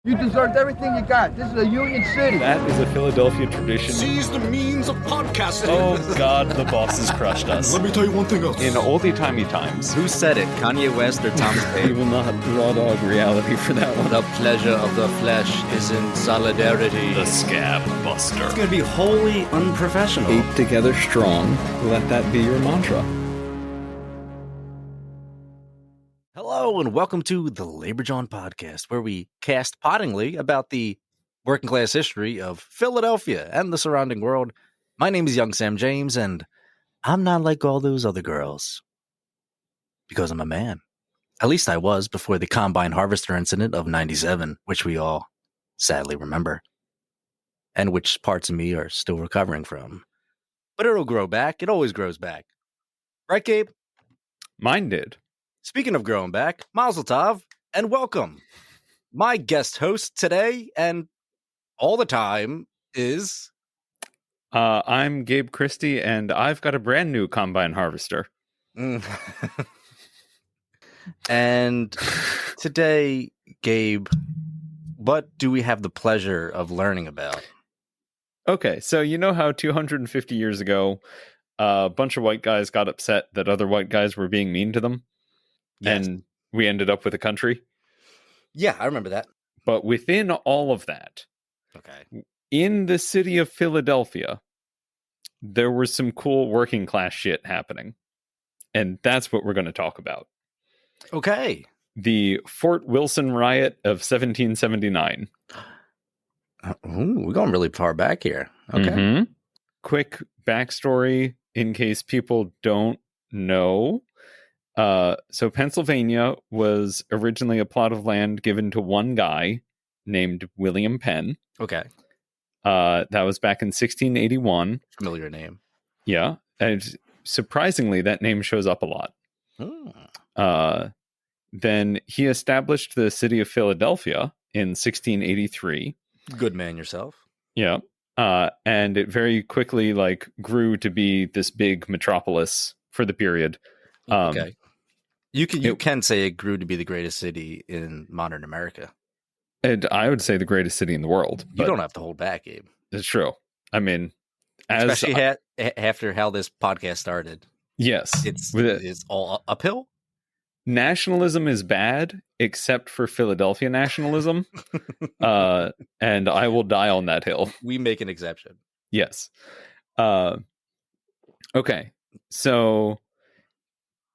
You deserved everything you got. This is a union city. That is a Philadelphia tradition. Seize the means of podcasting. Oh God, the bosses crushed us. Let me tell you one thing else. In oldie-timey times, Who said it? Kanye West or Thomas we Paine? will not raw dog reality for that one. The pleasure of the flesh is in solidarity. The Scab Buster. It's going to be wholly unprofessional. Keep together strong. Let that be your mantra. Hello and welcome to the Labor John podcast, where we cast pottingly about the working class history of Philadelphia and the surrounding world. My name is Young Sam James, and I'm not like all those other girls because I'm a man. At least I was before the combine harvester incident of 97, which we all sadly remember, and which parts of me are still recovering from. But it'll grow back. It always grows back. Right, Gabe? Mine did. Speaking of growing back, Mazel Tov, and welcome. My guest host today and all the time is... I'm Gabe Christie, and I've got a brand new combine harvester. And today, Gabe, what do we have the pleasure of learning about? Okay, so you know how 250 years ago, a bunch of white guys got upset that other white guys were being mean to them? Yes. And we ended up with a country? Yeah, I remember that. But within all of that, Okay. in the city of Philadelphia, there was some cool working class shit happening. And that's what we're going to talk about. Okay. The Fort Wilson Riot of 1779. Ooh, we're going really far back here. Okay. Mhm. Quick backstory in case people don't know. So Pennsylvania was originally a plot of land given to one guy named William Penn. Okay. That was back in 1681. Familiar name. Yeah. And surprisingly, that name shows up a lot. Then he established the city of Philadelphia in 1683. Good man yourself. Yeah. And it very quickly grew to be this big metropolis for the period. Okay. You can say it grew to be the greatest city in modern America. And I would say the greatest city in the world. You don't have to hold back, Gabe. It's true. I mean, especially after how this podcast started. Yes. It's all uphill. Nationalism is bad, except for Philadelphia nationalism. And I will die on that hill. We make an exception. Yes. Okay. So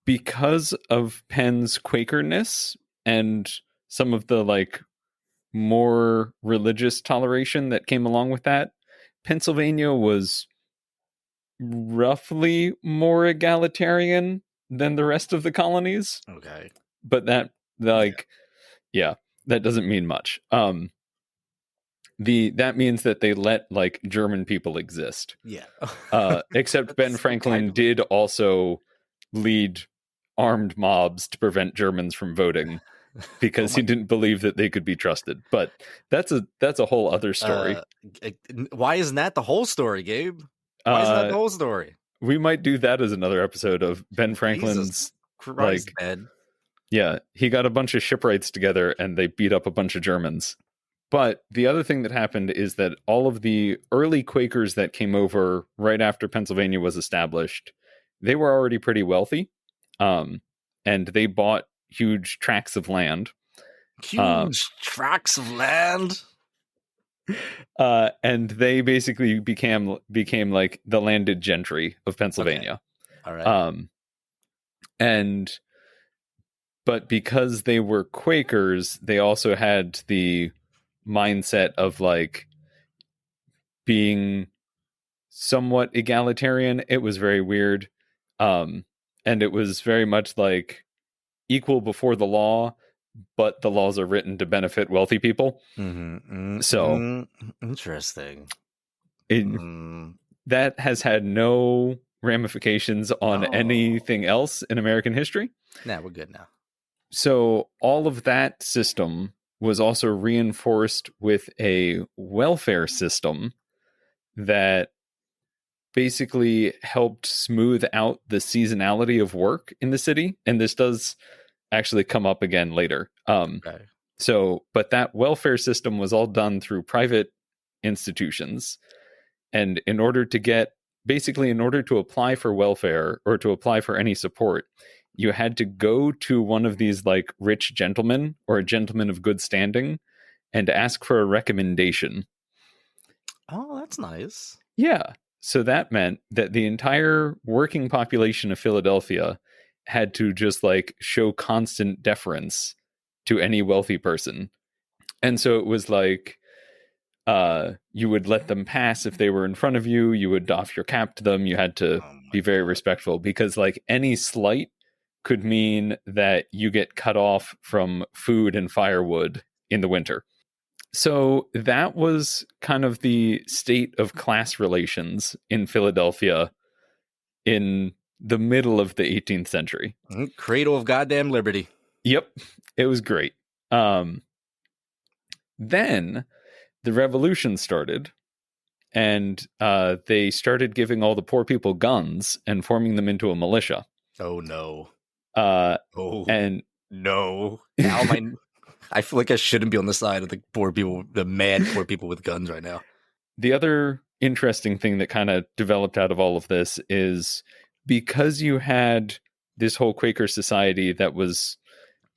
because of Penn's Quakerness and some of the more religious toleration that came along with that, Pennsylvania was roughly more egalitarian than the rest of the colonies. Okay. But that that doesn't mean much. That means that they let German people exist. Yeah. Except Ben Franklin did also lead armed mobs to prevent Germans from voting because he didn't believe that they could be trusted. But that's a whole other story. Why isn't that the whole story, Gabe? Why isn't that the whole story? We might do that as another episode of Ben Franklin's Christ, man. Yeah, he got a bunch of shipwrights together and they beat up a bunch of Germans. But the other thing that happened is that all of the early Quakers that came over right after Pennsylvania was established, they were already pretty wealthy. And they bought huge tracts of land. Tracts of land? And they basically became like the landed gentry of Pennsylvania. Okay. All right. But because they were Quakers, they also had the mindset of being somewhat egalitarian. It was very weird. And it was very much equal before the law, but the laws are written to benefit wealthy people. So interesting. That has had no ramifications on anything else in American history. Nah, we're good now. So all of that system was also reinforced with a welfare system that basically helped smooth out the seasonality of work in the city. And this does actually come up again later. Okay. So, but that welfare system was all done through private institutions. And in order to apply for welfare or to apply for any support, you had to go to one of these like rich gentlemen or a gentleman of good standing and ask for a recommendation. Oh, that's nice. Yeah. So that meant that the entire working population of Philadelphia had to just like show constant deference to any wealthy person. And so it was like, you would let them pass if they were in front of you. You would doff your cap to them. You had to be very respectful, because like any slight could mean that you get cut off from food and firewood in the winter. So that was kind of the state of class relations in Philadelphia in the middle of the 18th century. Cradle of goddamn liberty. Yep, it was great. Then the revolution started, and they started giving all the poor people guns and forming them into a militia. Oh no. And no. I feel like I shouldn't be on the side of the poor people, the mad poor people with guns right now. The other interesting thing that kind of developed out of all of this is, because you had this whole Quaker society that was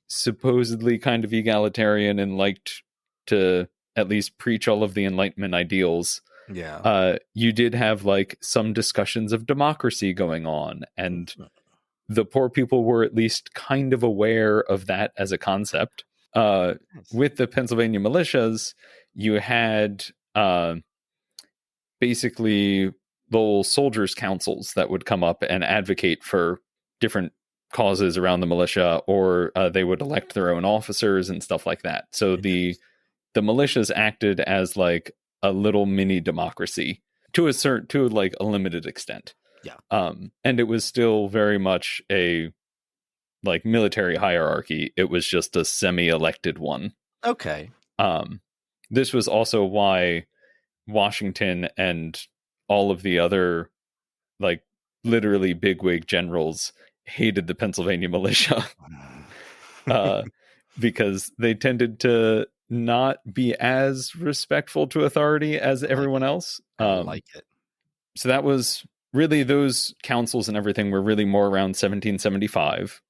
supposedly kind of egalitarian and liked to at least preach all of the Enlightenment ideals. Yeah. You did have like some discussions of democracy going on, and the poor people were at least kind of aware of that as a concept. With the Pennsylvania militias, you had basically little soldiers' councils that would come up and advocate for different causes around the militia, or they would elect their own officers and stuff like that. So the militias acted as like a little mini democracy to a limited extent. Yeah. And it was still very much a like military hierarchy. It was just a semi-elected one. Okay. This was also why Washington and all of the other like literally bigwig generals hated the Pennsylvania militia, because they tended to not be as respectful to authority as everyone else. I like it. So that was really, those councils and everything were really more around 1775.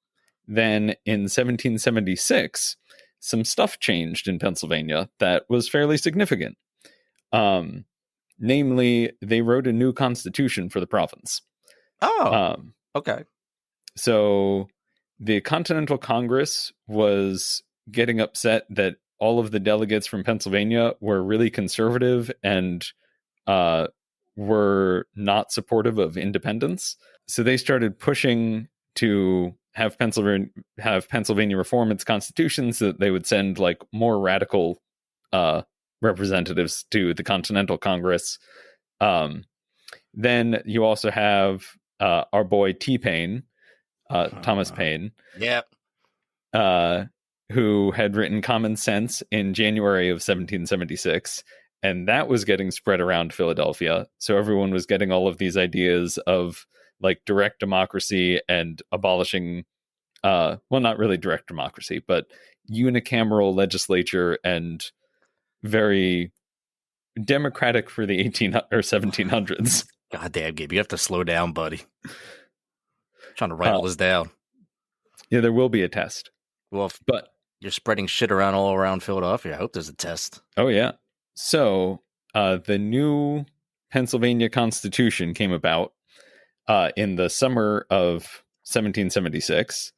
Then in 1776, some stuff changed in Pennsylvania that was fairly significant. Namely, they wrote a new constitution for the province. Oh, okay. So the Continental Congress was getting upset that all of the delegates from Pennsylvania were really conservative and were not supportive of independence. So they started pushing to have Pennsylvania reform its constitution so that they would send like more radical representatives to the Continental Congress. Then you also have our boy T-Pain, Thomas Paine. Yep. Who had written Common Sense in January of 1776. And that was getting spread around Philadelphia. So everyone was getting all of these ideas of like direct democracy and abolishing, well, not really direct democracy, but unicameral legislature and very democratic for the 1700s. Goddamn, Gabe, you have to slow down, buddy. I'm trying to write all this down. Yeah, there will be a test. Well, but you're spreading shit around all around Philadelphia. I hope there's a test. Oh, yeah. So the new Pennsylvania Constitution came about in the summer of 1776,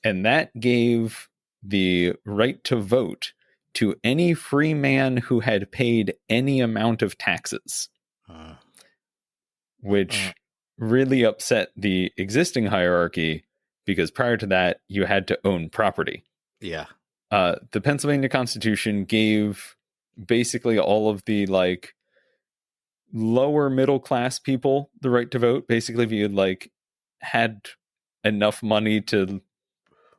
and that gave the right to vote to any free man who had paid any amount of taxes, which really upset the existing hierarchy, because prior to that, you had to own property. Yeah. The Pennsylvania Constitution gave basically all of the like lower middle class people the right to vote. Basically, if you like had enough money to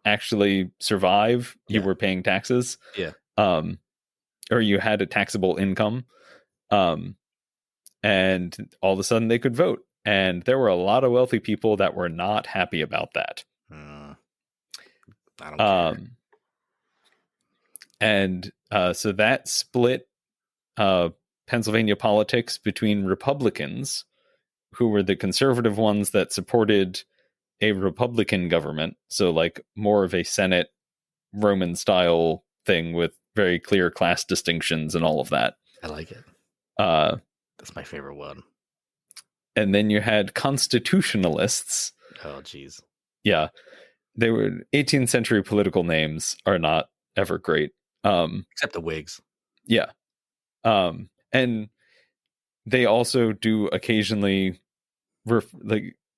actually survive, you were paying taxes. Yeah. Or you had a taxable income. And all of a sudden they could vote. And there were a lot of wealthy people that were not happy about that. I don't care. And so that split Pennsylvania politics between Republicans, who were the conservative ones that supported a Republican government. So like more of a Senate Roman style thing with very clear class distinctions and all of that. I like it. Uh, That's my favorite one. and then you had constitutionalists. Oh, geez. Yeah. They were 18th century political names are not ever great. Except the Whigs. Yeah. And they also do occasionally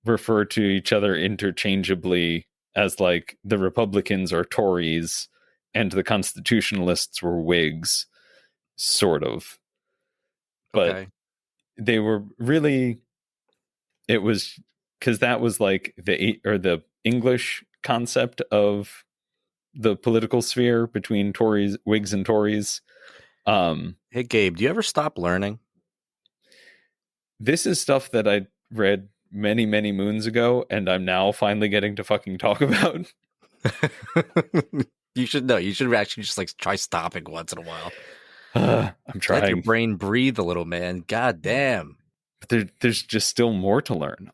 refer to each other interchangeably as like the Republicans are Tories and the constitutionalists were Whigs, sort of. But Okay. they were really, it was because that was like the English concept of the political sphere between Tories, Whigs and Tories. Hey, Gabe, do you ever stop learning? This is stuff that I read many, many moons ago, and I'm now finally getting to fucking talk about. You should know. You should actually just like try stopping once in a while. I'm trying. Let your brain breathe a little, man. God damn. But there's just still more to learn.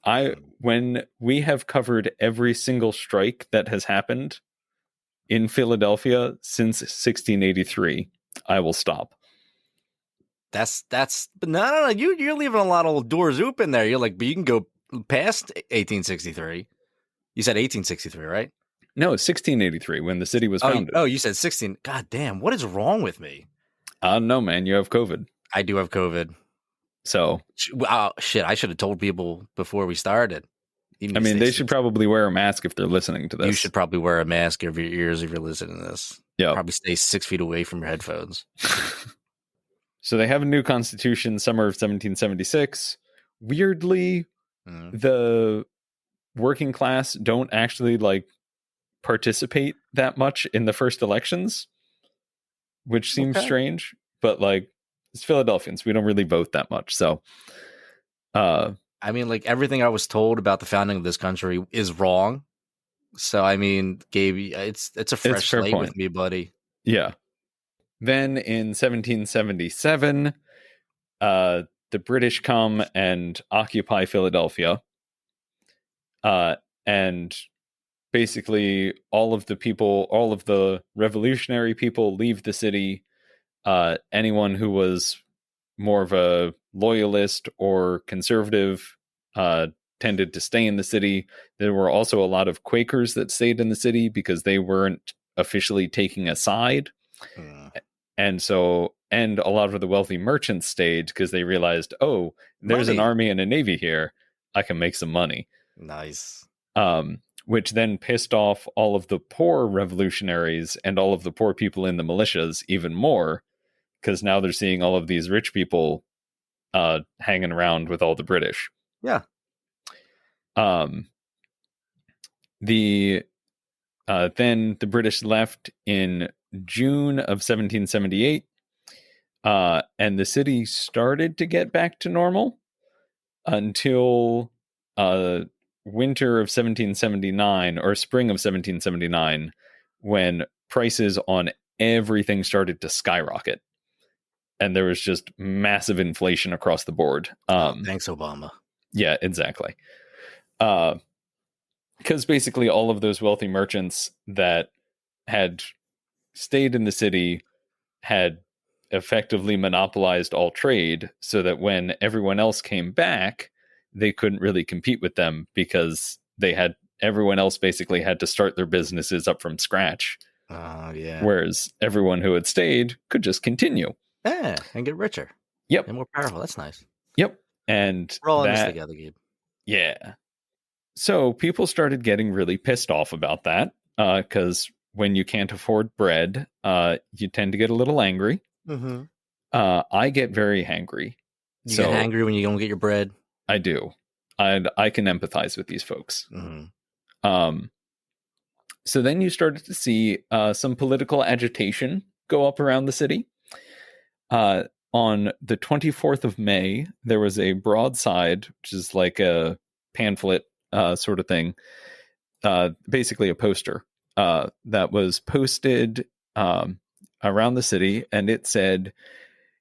When we have covered every single strike that has happened in Philadelphia since 1683, I will stop. That's but no. You're leaving a lot of doors open there. You're like, but you can go past 1863. You said 1863, right? No, 1683 when the city was founded. Oh, you said 16. God damn, what is wrong with me? No, man, you have COVID. I do have COVID. So, shit, I should have told people before we started. I mean, they should probably wear a mask if they're listening to this. You should probably wear a mask over your ears if you're listening to this. Yeah. Probably stay 6 feet away from your headphones. So they have a new constitution, summer of 1776. Weirdly, the working class don't actually like participate that much in the first elections, which seems strange, but like it's Philadelphians. We don't really vote that much. So, I mean, like everything I was told about the founding of this country is wrong. So, I mean, Gabe, it's a fresh slate with me, buddy. Yeah. Then in 1777, the British come and occupy Philadelphia. And basically all of the revolutionary people leave the city. Anyone who was more of a loyalist or conservative tended to stay in the city. There were also a lot of Quakers that stayed in the city because they weren't officially taking a side. And a lot of the wealthy merchants stayed because they realized, oh, there's an army and a navy here. I can make some money. Nice. Which then pissed off all of the poor revolutionaries and all of the poor people in the militias even more, because now they're seeing all of these rich people hanging around with all the British. Yeah. Then the British left in June of 1778, and the city started to get back to normal until winter of 1779 or spring of 1779, when prices on everything started to skyrocket. And there was just massive inflation across the board. Thanks, Obama. Yeah, exactly. Because basically all of those wealthy merchants that had stayed in the city had effectively monopolized all trade, so that when everyone else came back, they couldn't really compete with them because everyone else basically had to start their businesses up from scratch. Yeah. Whereas everyone who had stayed could just continue. Yeah, and get richer. Yep. And more powerful. That's nice. Yep. And we're all in this together, Gabe. Yeah. So people started getting really pissed off about that, because when you can't afford bread, you tend to get a little angry. Mm-hmm. I get very hangry. You get angry when you don't get your bread? I do. I can empathize with these folks. Mm-hmm. So then you started to see some political agitation go up around the city. On the 24th of May, there was a broadside, which is like a pamphlet sort of thing, basically a poster that was posted around the city, and it said,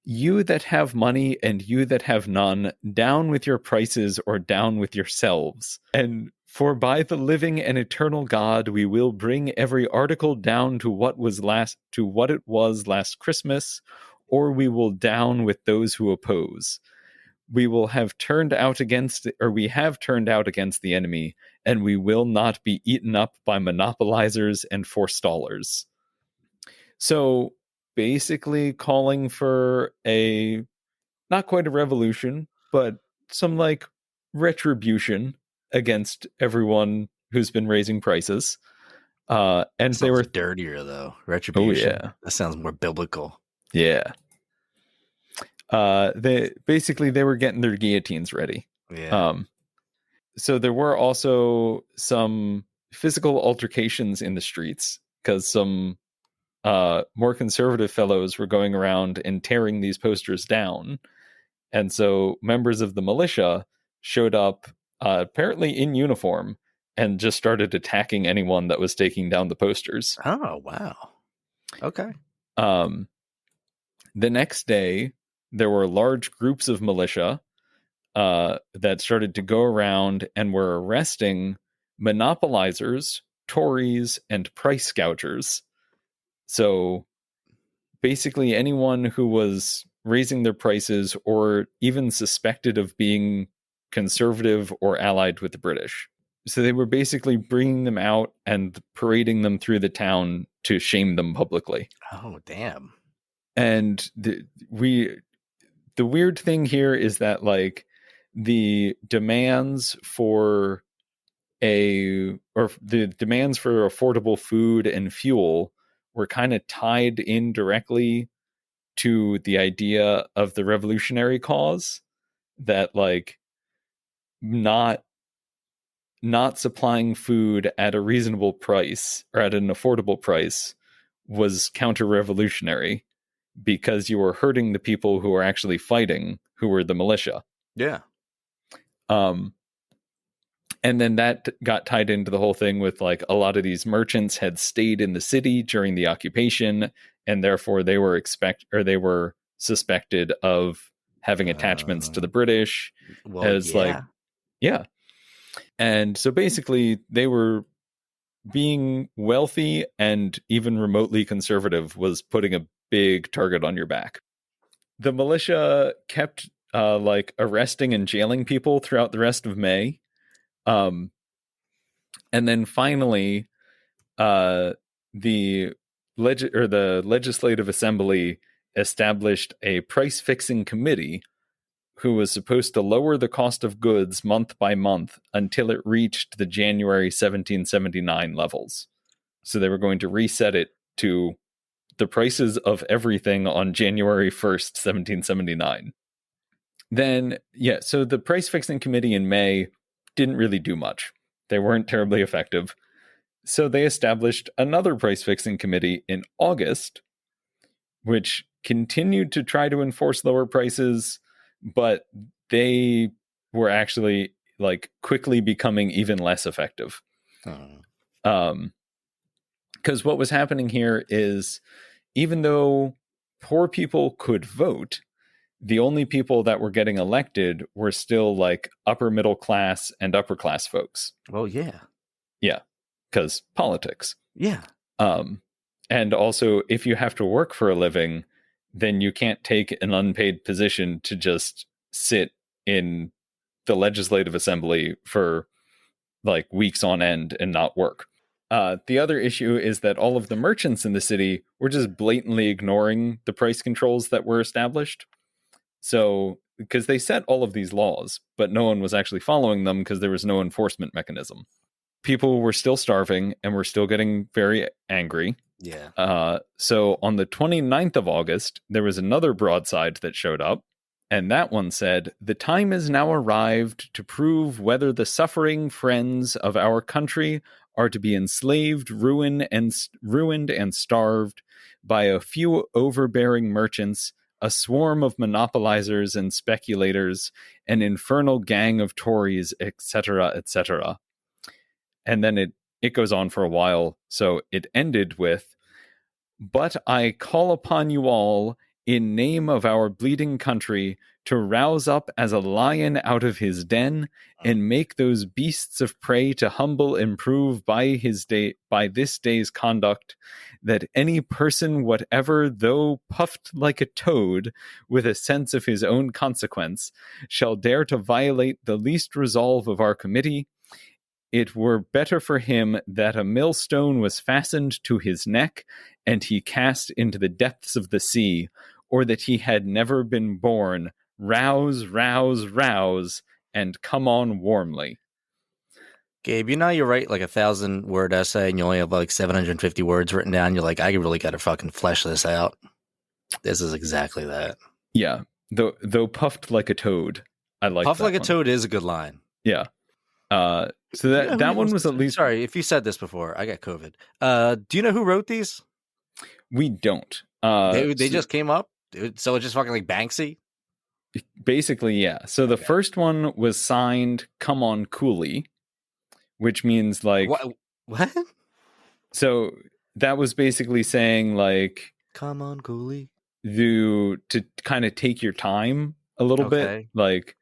"You that have money and you that have none, down with your prices or down with yourselves. And for by the living and eternal God, we will bring every article down to what it was last Christmas, or we will down with those who oppose. We have turned out against the enemy, and we will not be eaten up by monopolizers and forestallers." So basically calling for not quite a revolution, but some like retribution against everyone who's been raising prices. And Sounds they were dirtier though. Retribution. Oh yeah. That sounds more biblical. Yeah. They were getting their guillotines ready. Yeah. So there were also some physical altercations in the streets because some more conservative fellows were going around and tearing these posters down. And so members of the militia showed up, apparently in uniform, and just started attacking anyone that was taking down the posters. Oh, wow. Okay. The next day, there were large groups of militia that started to go around and were arresting monopolizers, Tories, and price gougers. So basically anyone who was raising their prices or even suspected of being conservative or allied with the British. So they were basically bringing them out and parading them through the town to shame them publicly. Oh, damn. And the weird thing here is that like the demands for affordable food and fuel were kind of tied in directly to the idea of the revolutionary cause, that like not supplying food at a reasonable price or at an affordable price was counter-revolutionary because you were hurting the people who were actually fighting, who were the militia. Yeah. And then that got tied into the whole thing with like a lot of these merchants had stayed in the city during the occupation, and therefore they were suspected of having attachments to the British. Well, Yeah. And so basically they were being wealthy and even remotely conservative was putting a big target on your back. The militia kept arresting and jailing people throughout the rest of May. And then finally, the Legislative Assembly established a price-fixing committee who was supposed to lower the cost of goods month by month until it reached the January 1779 levels. So they were going to reset it to the prices of everything on January 1st, 1779. Then, so the price-fixing committee in May didn't really do much. They weren't terribly effective. So they established another price-fixing committee in August, which continued to try to enforce lower prices, but they were actually like quickly becoming even less effective. Because what was happening here is, even though poor people could vote, the only people that were getting elected were still like upper middle class and upper class folks. Well, yeah. Yeah, because politics. Yeah. And also, if you have to work for a living, then you can't take an unpaid position to just sit in the Legislative Assembly for like weeks on end and not work. The other issue is that all of the merchants in the city were just blatantly ignoring the price controls that were established. So, because they set all of these laws, but no one was actually following them because there was no enforcement mechanism. People were still starving and were still getting very angry. Yeah. So on the 29th of August, there was another broadside that showed up, and that one said, "The time is now arrived to prove whether the suffering friends of our country are to be enslaved, ruined, and starved by a few overbearing merchants, a swarm of monopolizers and speculators, an infernal gang of Tories, etc., etc." And then it goes on for a while. So it ended with, But I call upon you all, in name of our bleeding country, to rouse up as a lion out of his den, and make those beasts of prey to humble and prove by this day's conduct, that any person whatever, though puffed like a toad, with a sense of his own consequence, shall dare to violate the least resolve of our committee, it were better for him that a millstone was fastened to his neck, and he cast into the depths of the sea, or that he had never been born. Rouse, rouse, rouse, and come on warmly. Gabe, you know you write like 1,000-word essay and you only have like 750 words written down. You're like, I really got to fucking flesh this out. This is exactly that. Yeah, though puffed like a toad. I like Puff that like a one. toad is a good line. Yeah. So that one was at least. Sorry if you said this before. I got COVID. Do you know who wrote these? We don't. They just came up. So it's just fucking like Banksy. Basically, yeah. So the first one was signed "Come on, Cooley," which means like what? So that was basically saying like, "Come on, Cooley," to kind of take your time a little bit. Like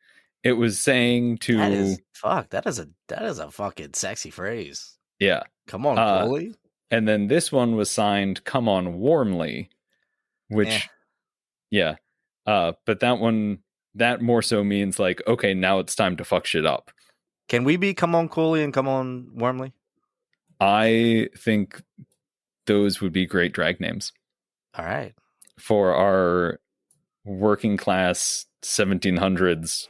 it was saying to that is a fucking sexy phrase. Yeah. Come on, Cooley. And then this one was signed "Come on, Warmly," which yeah. But that more so means like, okay, now it's time to fuck shit up. Can we be "Come on, Cooley" and "Come on, Warmly"? I think those would be great drag names. All right. For our working class 1700s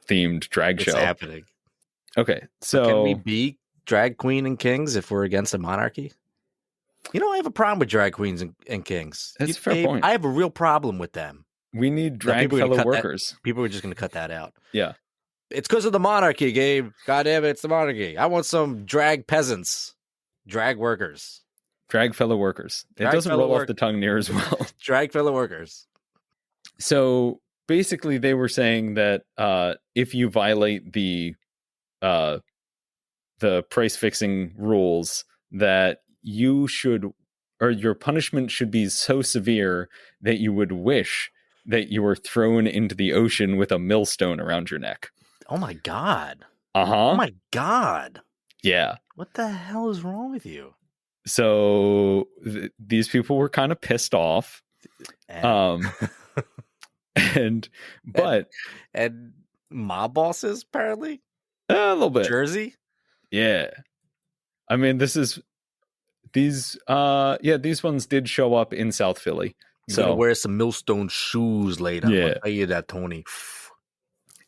themed drag show. It's happening. Okay. So can we be drag queen and kings if we're against a monarchy? You know, I have a problem with drag queens and kings. That's a fair point. I have a real problem with them. We need drag fellow workers. People are just going to cut that out. Yeah. It's because of the monarchy, Gabe. God damn it, it's the monarchy. I want some drag peasants. Drag workers. Drag fellow workers. It doesn't roll off the tongue near as well. Drag fellow workers. So basically they were saying that if you violate the price fixing rules, that you should, or your punishment should be so severe that you would wish that you were thrown into the ocean with a millstone around your neck. Oh my God. Uh-huh. Oh my God. Yeah. What the hell is wrong with you? So these people were kind of pissed off. And mob bosses, apparently? A little bit. Jersey? Yeah. I mean, these ones did show up in South Philly. You're gonna wear some millstone shoes later. Yeah. I'll tell you that, Tony.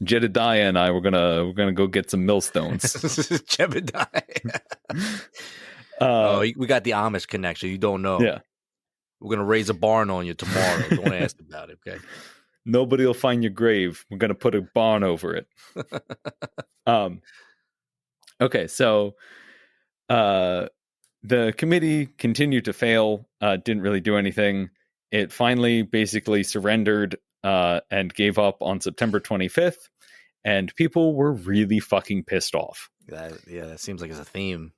Jedediah and I we're gonna go get some millstones. Jedediah. We got the Amish connection. You don't know. Yeah. We're gonna raise a barn on you tomorrow. Don't ask about it, okay? Nobody will find your grave. We're gonna put a barn over it. Okay, so the committee continued to fail, didn't really do anything. It finally basically surrendered and gave up on September 25th, and people were really fucking pissed off. That seems like it's a theme.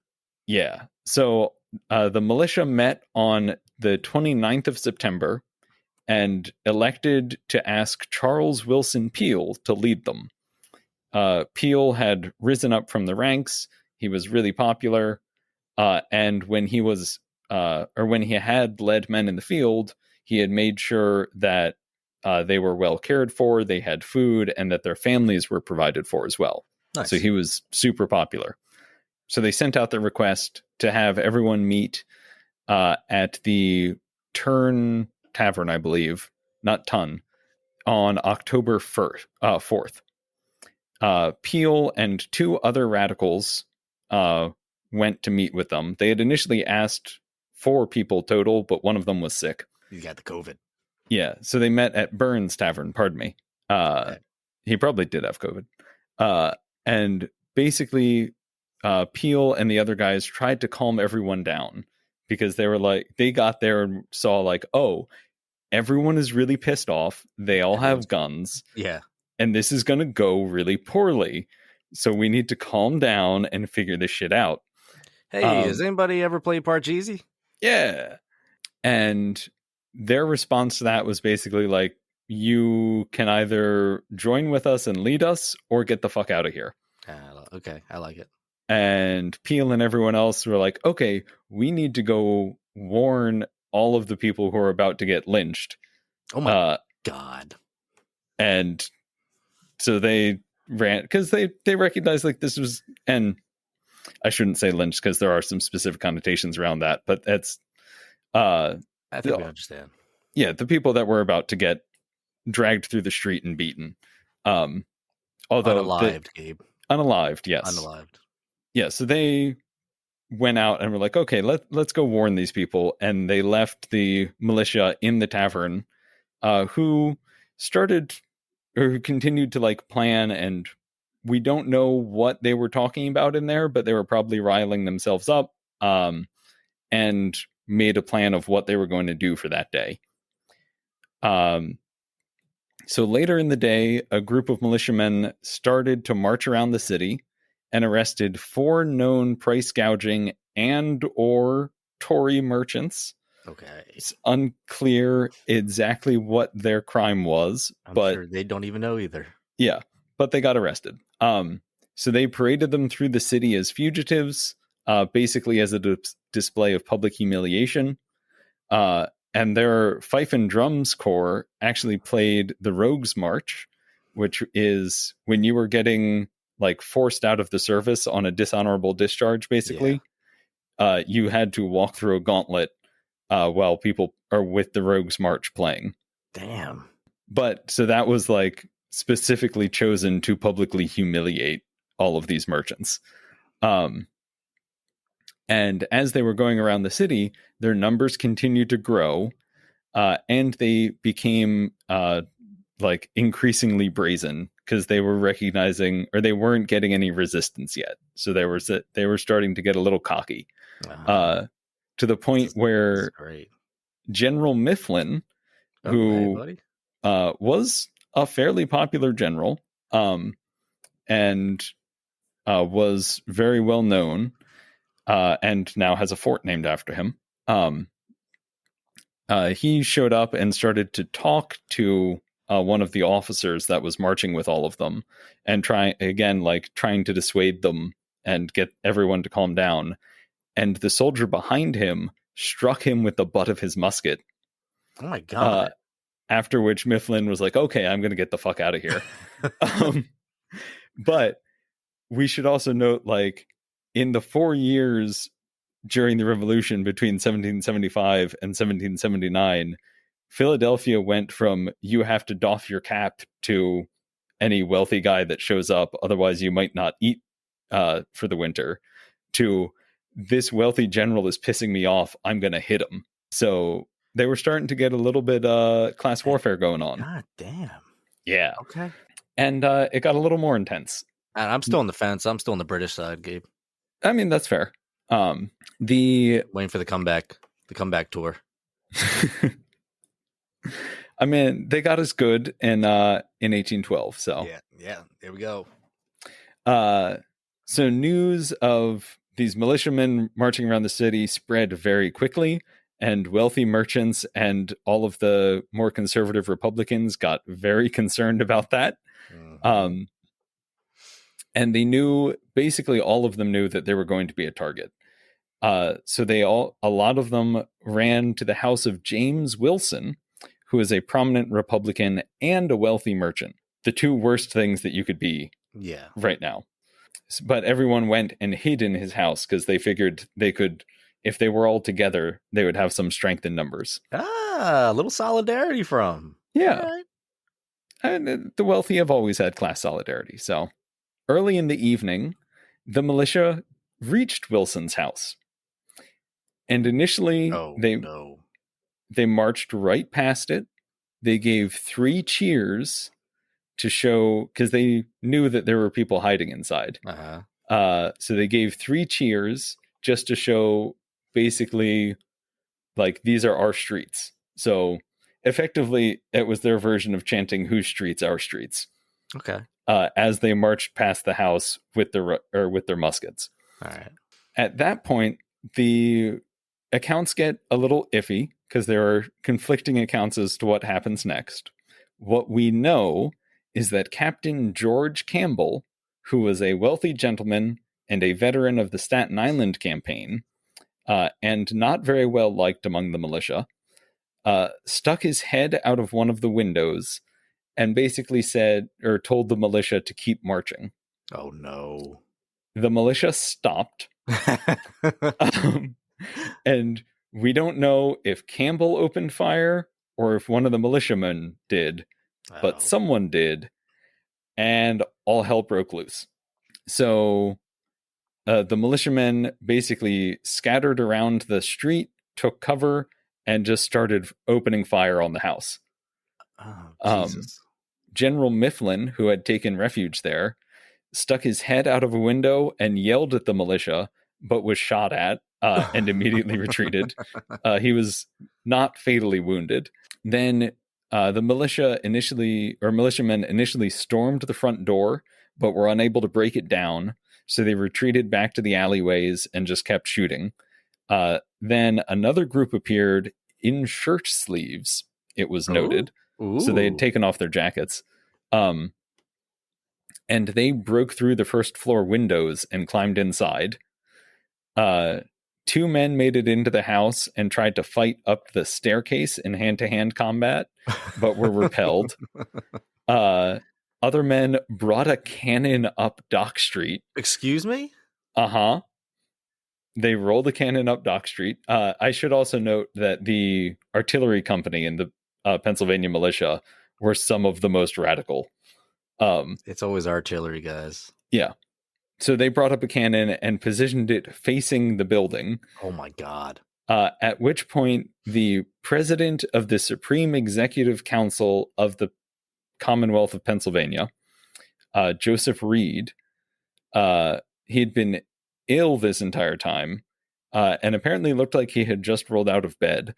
Yeah. So the militia met on the 29th of September and elected to ask Charles Wilson Peel to lead them. Peel had risen up from the ranks. He was really popular. And when he had led men in the field, he had made sure that they were well cared for, they had food, and that their families were provided for as well. Nice. So he was super popular. So they sent out the request to have everyone meet at the Turn Tavern, I believe, not Tun, on October 4th. Peel and two other radicals went to meet with them. They had initially asked 4 people total, but one of them was sick. He got the COVID. Yeah, so they met at Burns Tavern, pardon me. Okay. He probably did have COVID. And basically, Peel and the other guys tried to calm everyone down because they were like, they got there and saw like, oh, everyone is really pissed off. They all have guns. Yeah. And this is going to go really poorly. So we need to calm down and figure this shit out. Hey, has anybody ever played Parcheesi? Yeah. And their response to that was basically like, you can either join with us and lead us or get the fuck out of here. Okay, I like it. And Peel and everyone else were like, okay, we need to go warn all of the people who are about to get lynched. Oh my God. And so they ran, because they recognized like this was, and I shouldn't say lynched because there are some specific connotations around that, but that's I think we understand. Yeah, the people that were about to get dragged through the street and beaten. Although Unalived, Gabe. Unalived, yes. Unalived. Yeah, so they went out and were like, okay, let's go warn these people. And they left the militia in the tavern, who started or who continued to like plan, and we don't know what they were talking about in there, but they were probably riling themselves up, and made a plan of what they were going to do for that day. So later in the day, a group of militiamen started to march around the city and arrested 4 known price gouging and or Tory merchants. Okay. It's unclear exactly what their crime was, but sure they don't even know either. Yeah, but they got arrested. So they paraded them through the city as fugitives, basically as a display of public humiliation. And their Fife and Drums Corps actually played the Rogues March, which is when you were getting like forced out of the service on a dishonorable discharge, basically. Yeah. You had to walk through a gauntlet while people are with the Rogues March playing. Damn. But so that was like specifically chosen to publicly humiliate all of these merchants. And as they were going around the city, their numbers continued to grow, and they became like increasingly brazen because they were recognizing, or they weren't getting any resistance yet. So they were starting to get a little cocky, to the point where General Mifflin, who was a fairly popular general, and was very well known, and now has a fort named after him. He showed up and started to talk to one of the officers that was marching with all of them, and trying to dissuade them and get everyone to calm down. And the soldier behind him struck him with the butt of his musket. Oh my God. After which Mifflin was like, okay, I'm going to get the fuck out of here. But we should also note, like, in the 4 years during the revolution between 1775 and 1779, Philadelphia went from you have to doff your cap to any wealthy guy that shows up, otherwise you might not eat for the winter, to this wealthy general is pissing me off, I'm going to hit him. So they were starting to get a little bit class warfare going on. God damn. Yeah. Okay. And it got a little more intense. And I'm still on the fence. I'm still on the British side, Gabe. I mean, that's fair. Waiting for the comeback tour. I mean, they got us good in 1812. So yeah, there we go. So news of these militiamen marching around the city spread very quickly, and wealthy merchants and all of the more conservative Republicans got very concerned about that. Mm-hmm. And they knew, basically all of them knew that they were going to be a target. So a lot of them ran to the house of James Wilson, who is a prominent Republican and a wealthy merchant. The 2 worst things that you could be right now. But everyone went and hid in his house because they figured they could, if they were all together, they would have some strength in numbers. A little solidarity from. Yeah. Right. And the wealthy have always had class solidarity. So early in the evening, the militia reached Wilson's house. And initially, they marched right past it. They gave 3 cheers to show, because they knew that there were people hiding inside. So they gave 3 cheers just to show, basically, like, these are our streets. So effectively, it was their version of chanting, "Whose streets? Our streets." Okay. As they marched past the house with their muskets. All right. At that point, the accounts get a little iffy because there are conflicting accounts as to what happens next. What we know is that Captain George Campbell, who was a wealthy gentleman and a veteran of the Staten Island campaign, and not very well liked among the militia, stuck his head out of one of the windows and basically said, or told the militia to keep marching. Oh, no. The militia stopped. And we don't know if Campbell opened fire or if one of the militiamen did, but someone did, and all hell broke loose. So the militiamen basically scattered around the street, took cover, and just started opening fire on the house. Oh, Jesus. General Mifflin, who had taken refuge there, stuck his head out of a window and yelled at the militia, but was shot at and immediately retreated. He was not fatally wounded. Then the militiamen initially stormed the front door, but were unable to break it down. So they retreated back to the alleyways and just kept shooting. Then another group appeared in shirt sleeves, it was noted. Ooh. So they had taken off their jackets. And they broke through the first floor windows and climbed inside. Two men made it into the house and tried to fight up the staircase in hand-to-hand combat, but were repelled. Other men brought a cannon up Dock Street. Excuse me? Uh-huh. They rolled a cannon up Dock Street. I should also note that the artillery company and the Pennsylvania militia were some of the most radical. It's always artillery, guys. Yeah. So they brought up a cannon and positioned it facing the building. Oh, my God. At which point, the president of the Supreme Executive Council of the Commonwealth of Pennsylvania, Joseph Reed, he had been ill this entire time and apparently looked like he had just rolled out of bed.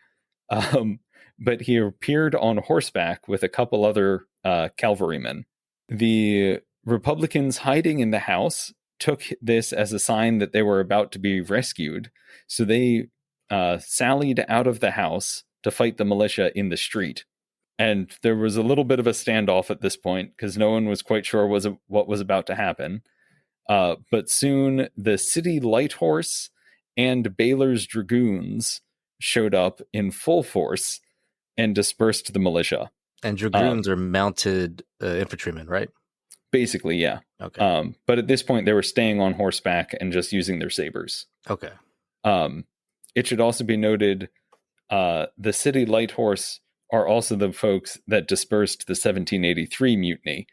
But he appeared on horseback with a couple other cavalrymen. The Republicans hiding in the house took this as a sign that they were about to be rescued. So they sallied out of the house to fight the militia in the street. And there was a little bit of a standoff at this point because no one was quite sure what was about to happen. But soon the city light horse and Baylor's dragoons showed up in full force and dispersed the militia. And dragoons are mounted infantrymen, right? Basically, yeah. Okay. But at this point, they were staying on horseback and just using their sabers. Okay. It should also be noted, the city light horse are also the folks that dispersed the 1783 mutiny.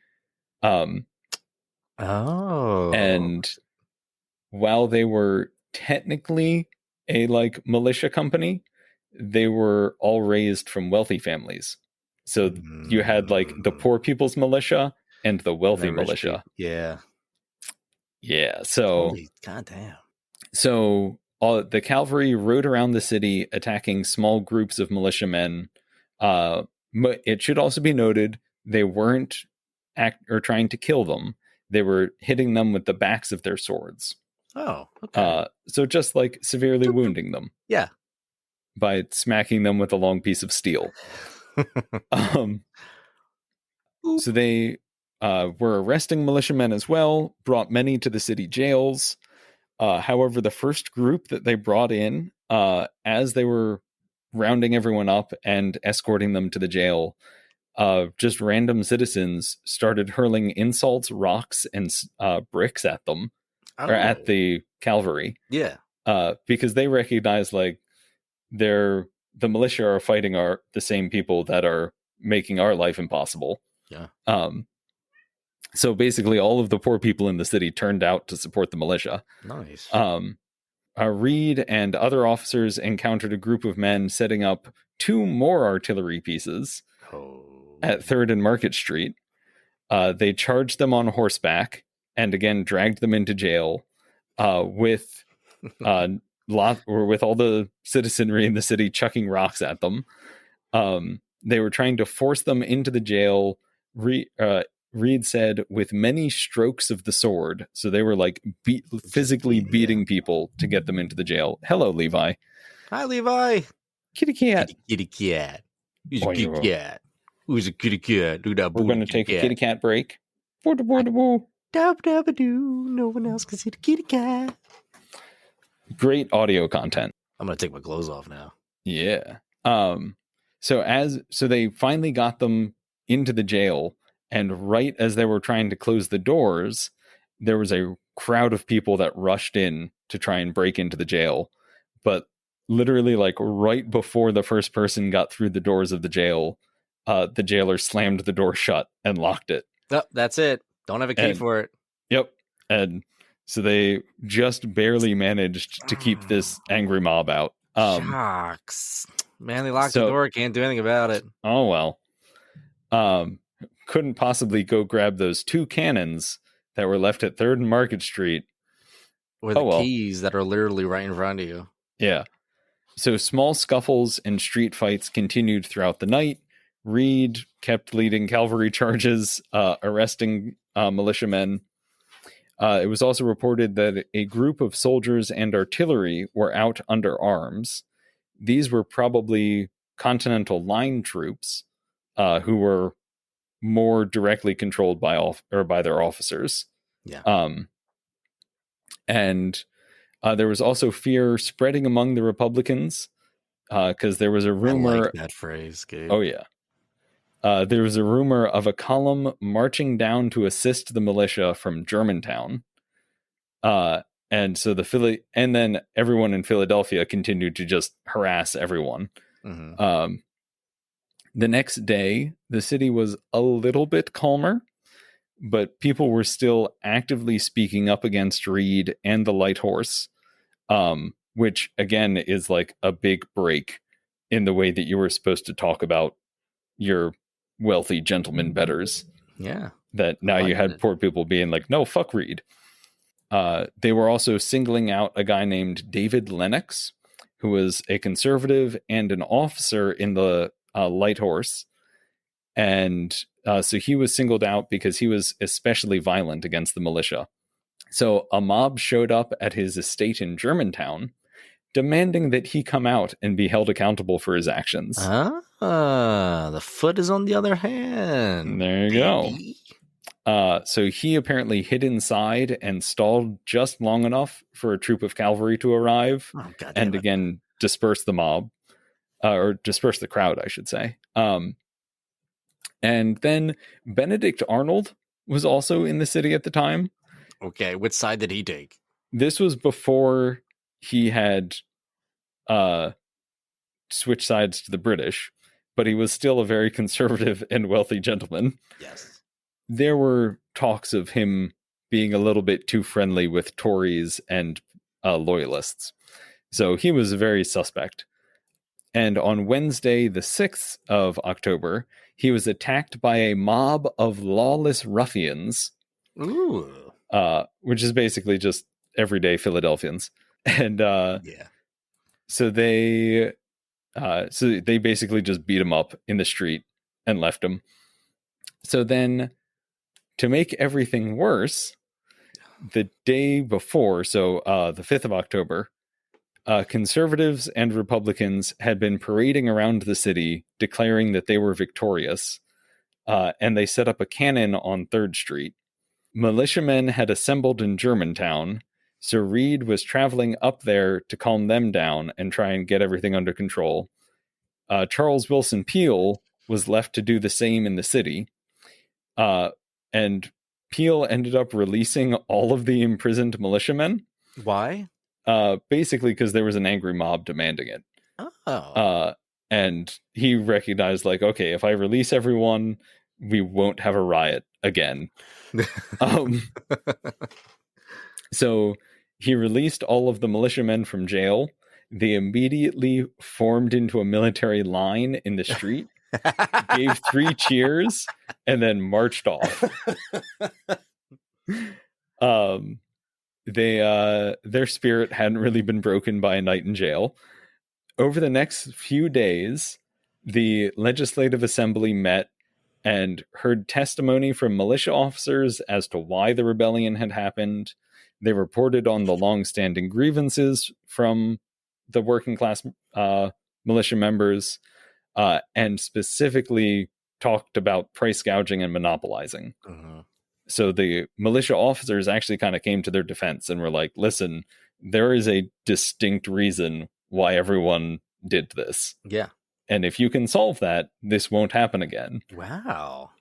And while they were technically a militia company, they were all raised from wealthy families. So you had the poor people's militia and the wealthy militia. Yeah. Yeah. So holy goddamn. So the cavalry rode around the city attacking small groups of militiamen. It should also be noted they weren't trying to kill them. They were hitting them with the backs of their swords. Oh, okay. So just severely wounding them. Yeah. By smacking them with a long piece of steel. So they were arresting militiamen as well, brought many to the city jails. However, the first group that they brought in, as they were rounding everyone up and escorting them to the jail, just random citizens started hurling insults, rocks, and bricks at them, or at the cavalry. Yeah. Because they recognize the militia are fighting the same people that are making our life impossible. Yeah. So basically all of the poor people in the city turned out to support the militia. Nice. Reed and other officers encountered a group of men setting up 2 more artillery pieces at 3rd and Market Street. They charged them on horseback and again dragged them into jail with all the citizenry in the city chucking rocks at them. They were trying to force them into the jail. Reed said, with many strokes of the sword. So they were physically beating people to get them into the jail. Hello, Levi. Hi, Levi. Kitty cat. Kitty cat. Who's a Boy, kitty cat? Who's a kitty cat? Do that We're going to take a kitty cat break. Boo-da-boo-da-boo. Dab-dab-a-doo. No one else can see the kitty cat. Great audio content. I'm going to take my clothes off now. Yeah. So they finally got them into the jail, and right as they were trying to close the doors, there was a crowd of people that rushed in to try and break into the jail. But literally, like right before the first person got through the doors of the jail, the jailer slammed the door shut and locked it. Oh, that's it. Don't have a key for it. Yep. And so they just barely managed to keep this angry mob out. Shucks. Man, they locked the door. Can't do anything about it. Oh, well. Couldn't possibly go grab those 2 cannons that were left at 3rd and Market Street. Or the keys that are literally right in front of you. Yeah. So small scuffles and street fights continued throughout the night. Reed kept leading cavalry charges, arresting militiamen. It was also reported that a group of soldiers and artillery were out under arms. These were probably Continental Line troops who were more directly controlled by their officers. Yeah. And there was also fear spreading among the Republicans because there was a rumor. I like that phrase, Gabe. Oh, yeah. There was a rumor of a column marching down to assist the militia from Germantown. And so and then everyone in Philadelphia continued to just harass everyone. Mm-hmm. The next day, the city was a little bit calmer, but people were still actively speaking up against Reed and the Light Horse, which again is like a big break in the way that you were supposed to talk about your wealthy gentlemen betters. Yeah. That now you had poor people being like, no, fuck Reed. They were also singling out a guy named David Lennox, who was a conservative and an officer in the Light Horse. And so he was singled out because he was especially violent against the militia. So a mob showed up at his estate in Germantown, demanding that he come out and be held accountable for his actions. The foot is on the other hand. There you go. So he apparently hid inside and stalled just long enough for a troop of cavalry to arrive and again disperse the mob, or disperse the crowd, I should say. And then Benedict Arnold was also in the city at the time. Okay, which side did he take? This was before he had switched sides to the British, but he was still a very conservative and wealthy gentleman. Yes. There were talks of him being a little bit too friendly with Tories and loyalists. So he was very suspect. And on Wednesday, the 6th of October, he was attacked by a mob of lawless ruffians. Ooh. Which is basically just everyday Philadelphians. And so they basically just beat him up in the street and left him. So then, to make everything worse, the day before, so the 5th of October, conservatives and Republicans had been parading around the city declaring that they were victorious, and they set up a cannon on 3rd Street. Militiamen had assembled in Germantown, so Reed was traveling up there to calm them down and try and get everything under control. Charles Wilson Peel was left to do the same in the city, and Peel ended up releasing all of the imprisoned militiamen. Why? Basically because there was an angry mob demanding it. Oh. And he recognized, like, okay, if I release everyone, we won't have a riot again. So he released all of the militiamen from jail. They immediately formed into a military line in the street, gave 3 cheers, and then marched off. Their spirit hadn't really been broken by a night in jail. Over the next few days, the Legislative Assembly met and heard testimony from militia officers as to why the rebellion had happened. They reported on the long-standing grievances from the working class militia members, and specifically talked about price gouging and monopolizing. So the militia officers actually kind of came to their defense and were like, listen, there is a distinct reason why everyone did this. Yeah. And if you can solve that, this won't happen again. Wow.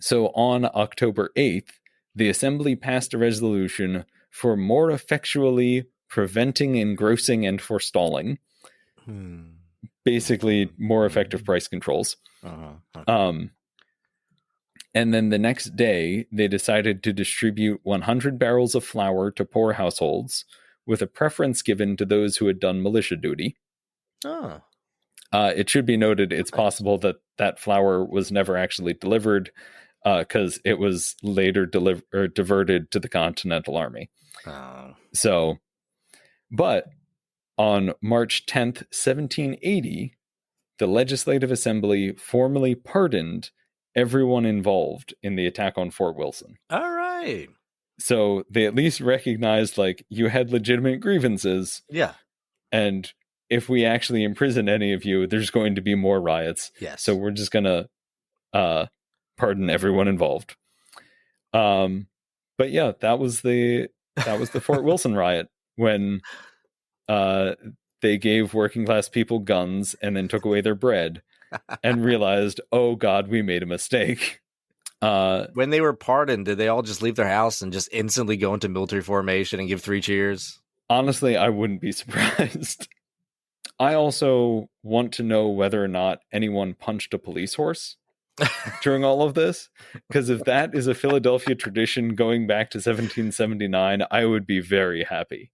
So on October 8th, the Assembly passed a resolution for more effectually preventing engrossing and forestalling. Basically, more effective price controls. Okay. And then the next day, they decided to distribute 100 barrels of flour to poor households, with a preference given to those who had done militia duty. Oh. It should be noted, it's possible that that flour was never actually delivered, because it was later diverted to the Continental Army. Oh. So, but on March 10th, 1780, the Legislative Assembly formally pardoned everyone involved in the attack on Fort Wilson. All right. So they at least recognized, like, you had legitimate grievances. Yeah. And if we actually imprison any of you, there's going to be more riots. Yes. So we're just going to pardon everyone involved. But yeah, that was the Fort Wilson riot, when they gave working class people guns and then took away their bread and realized, oh God, we made a mistake. When they were pardoned, did they all just leave their house and just instantly go into military formation and give 3 cheers? Honestly, I wouldn't be surprised. I also want to know whether or not anyone punched a police horse during all of this, because if that is a Philadelphia tradition going back to 1779, I would be very happy.